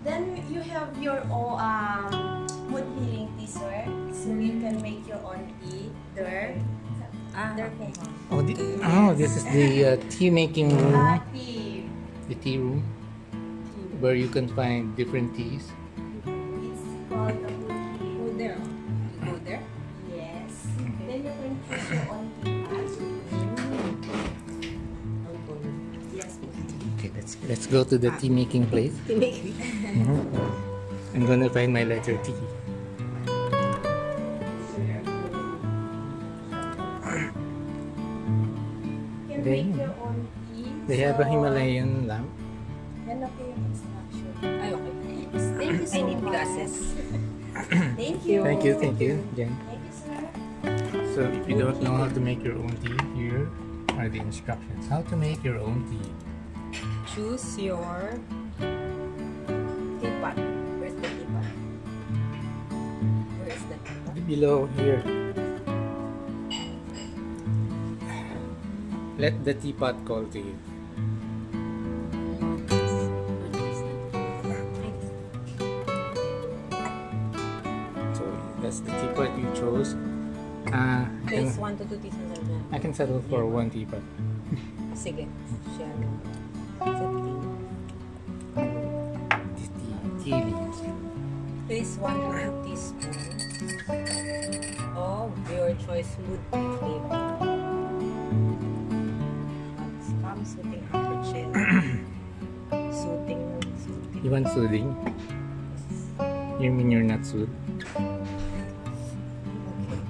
Then you have your own mood healing tea, sir. So you can make your own tea there. There po. This is the tea making room. Tea. The tea room where you can find different teas. It's called a mood healing. Go there. You go there. Yes. Then you can choose your own tea pad. Yes. Okay, let's go to the tea making place. Tea making. I'm gonna find my letter T. You can make your own tea. They have a Himalayan lamp. Yan na po yung instruction. Ay, okay. Thank you so I need much. glasses. Thank you. Thank you, Jen. Thank you, sir. So if you don't know how to make your own tea, here are the instructions. How to make your own tea. Choose your teapot. Where's the teapot? Where is the teapot? Below here. Let the teapot call to you. So that's the teapot you chose. Place 1 to 2 teaspoons na. I can settle for one teapot. Sige. Share. Sa tea. Tea leaves. Place 1 to 2 teaspoons of your choice mood tea flavor. Calm, soothing, upper chill. Soothing. You want soothing? You mean you're not soothed?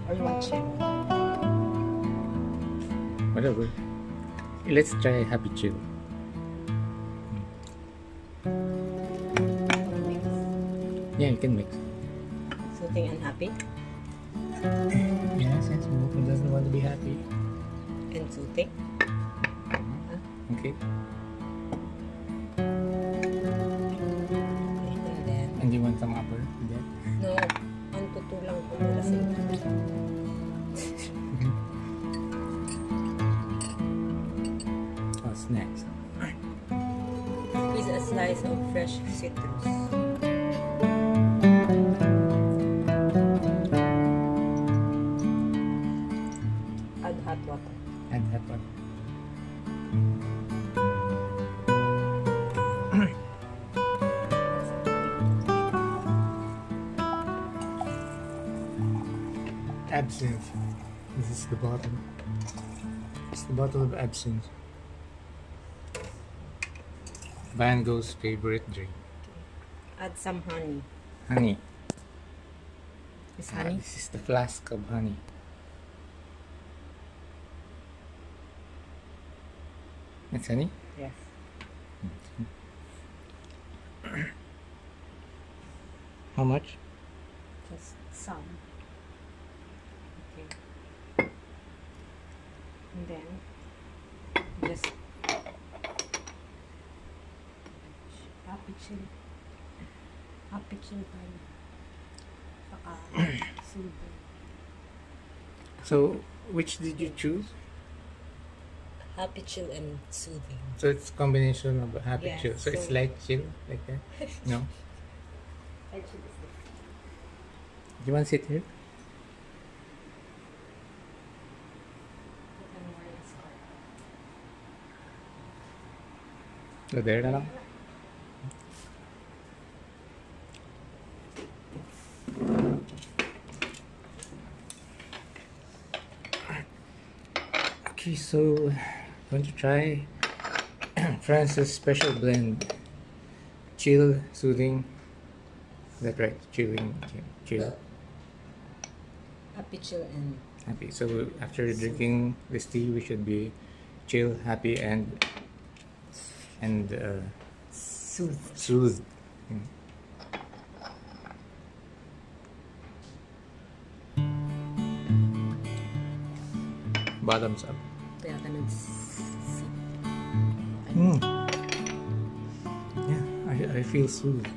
Or you want chill? Whatever. Let's try happy chill. Yeah, you can mix. Soothing and happy? Yes, who doesn't want to be happy? And soothing? Okay. And then, And you want some upper with that? no, 1 to 2 lang po mula sa inyo. What's next? Squeeze a slice of fresh citrus. Add hot water. Add that one. Absinthe. This is the bottle. It's the bottle of absinthe. Van Gogh's favorite drink. Add some honey. Honey. Is honey? This is the flask of honey. It's honey? Yes. How much? Just some. Okay. And then, just happy chill. Happy chill pa rin. Saka, soothing. So, which did you choose? Happy chill and soothing. So it's combination of happy Yes, chill. So it's so- like chill, like that? No? Do you want to sit here? So there na lang. Okay, so I'm going to try France's special blend. Chill, soothing. Is that right? Chilling, chill, Happy chill and happy. So after drinking this tea, we should be chill, happy, and soothed. Bottoms up. kaya ka nag-sip. Yeah, I feel soothed.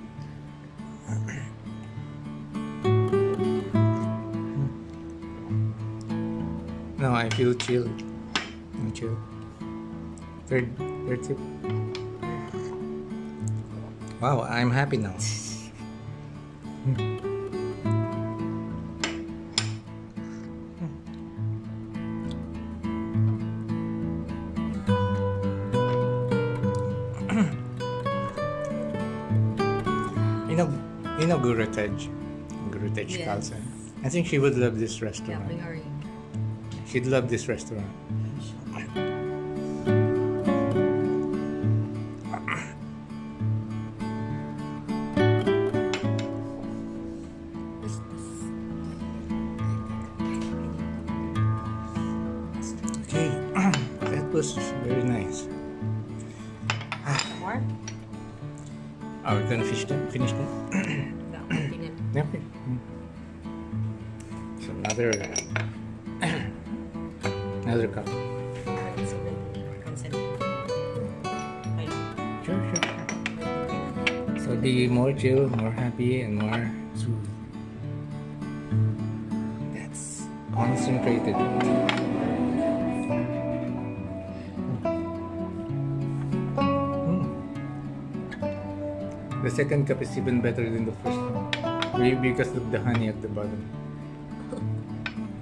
No, I feel chill. I'm chill. Third Your tip. Wow, I'm happy now. You know Guru Yes. Khalsa. I think she would love this Yeah, restaurant. we are. She'd love this restaurant. Okay, that was very nice. More? Are we gonna finish that? No, tingnan. Okay. So another another cup. Consent. Sure. So be more chill, more happy, and more soothed. That's concentrated. The second cup is even better than the first one. Maybe because of the honey at the bottom.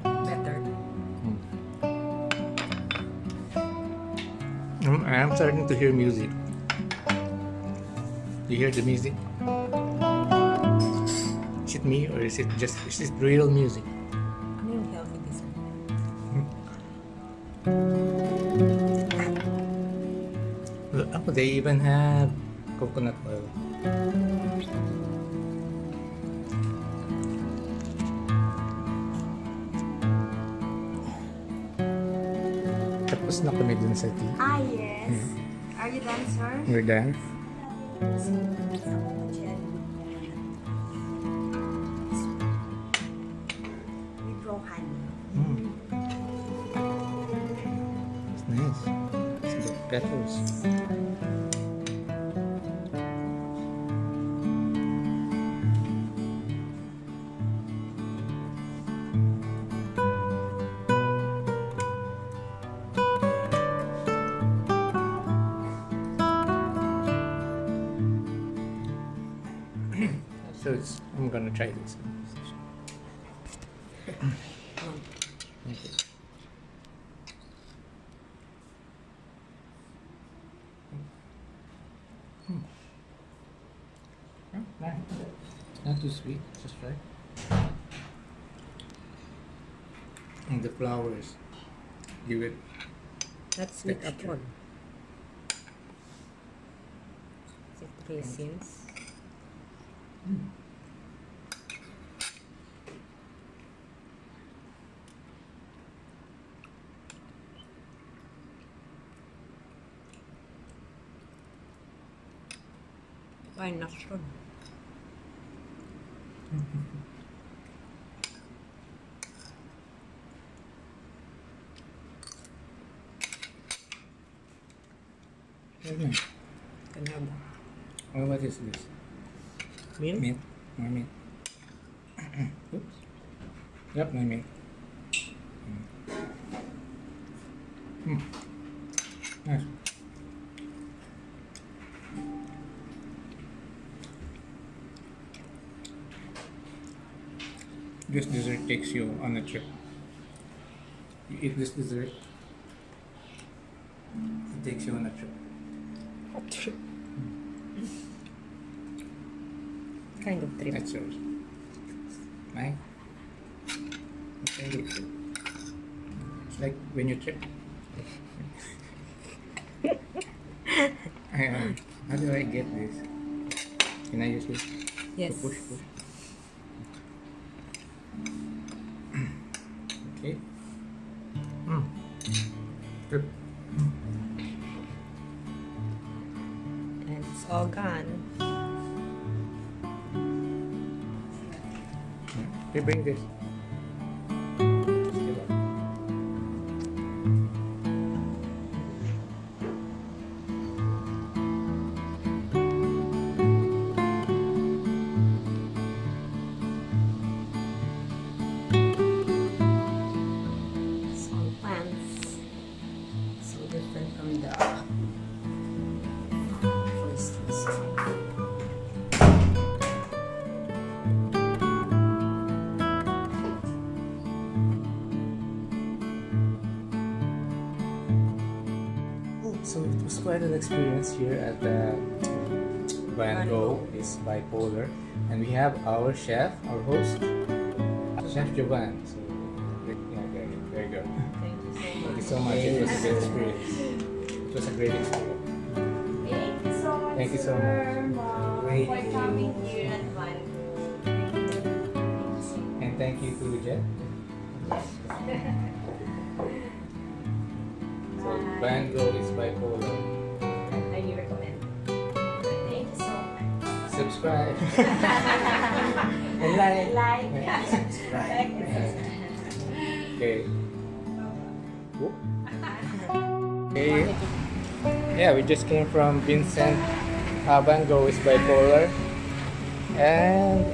Better. I'm starting to hear music. You hear the music? Is it me or is it real music? Ano yung healthy dessert? Oh, they even have coconut oil. Tapos na kami dun sa tea. Ah, yes. Are you done, sir? We're done. We grow honey. It's nice. It's the petals. So I'm gonna try this. Okay. Nice. Not too sweet, just right. And the flowers give it. That's sweet Texture. apple. Is it raisins? Why not sure? Very nice. Can have that. Oh, what is this? Milk? Mint. More mint. Oops. Yep, no mint. Nice. This dessert takes you on a trip. You eat this dessert, it takes you on a trip. Kind of trip. That's yours. Mine? Kind of trip. It's like when you trip. How do I get this? Can I use this? Yes. To push. Okay. Good. And it's all gone. Okay, bring this. Just give up. Small plants. So different from the So it was quite an experience here at the Gogh is Bipolar, and we have our chef, our host, Chef Jovan. So yeah, very good. Thank you so much. It was a great experience. It was a great experience. Thank you so much, Thank you so Mom, for coming here at Van Gogh. And thank you to Jet. So Van Gogh is Bipolar. Highly recommend. Thank you so much. Subscribe and like. Like. Okay. Whoop. Okay. Yeah, we just came from Vincent. Van Gogh is Bipolar. And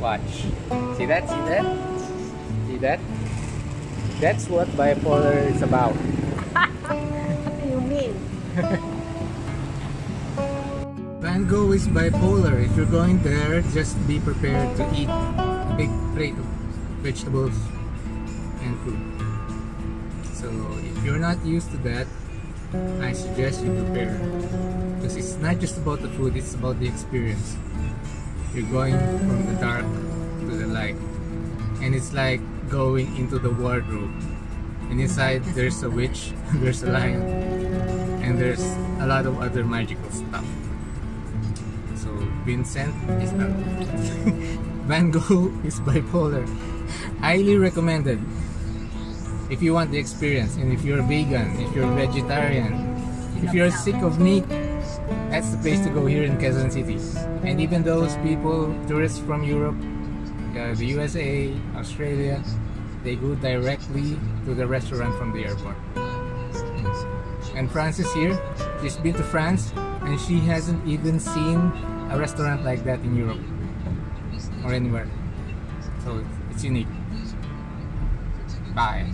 watch. See that? See that? See that? That's what Bipolar is about. What do you mean? Van Gogh is Bipolar. If you're going there, just be prepared to eat a big plate of vegetables and fruit. So if you're not used to that, I suggest you prepare, because it's not just about the food, it's about the experience. You're going from the dark to the light, and it's like going into the wardrobe, and inside there's a witch, there's a lion, and there's a lot of other magical stuff. So Vincent is not Van Gogh is Bipolar. Highly recommended if you want the experience, and if you're vegan, if you're vegetarian, if you're sick of meat, that's the place to go here in Quezon City. And even those people, tourists from Europe, the USA, Australia, they go directly to the restaurant from the airport. And Frances here, she's been to France and she hasn't even seen a restaurant like that in Europe or anywhere. So it's unique. Bye.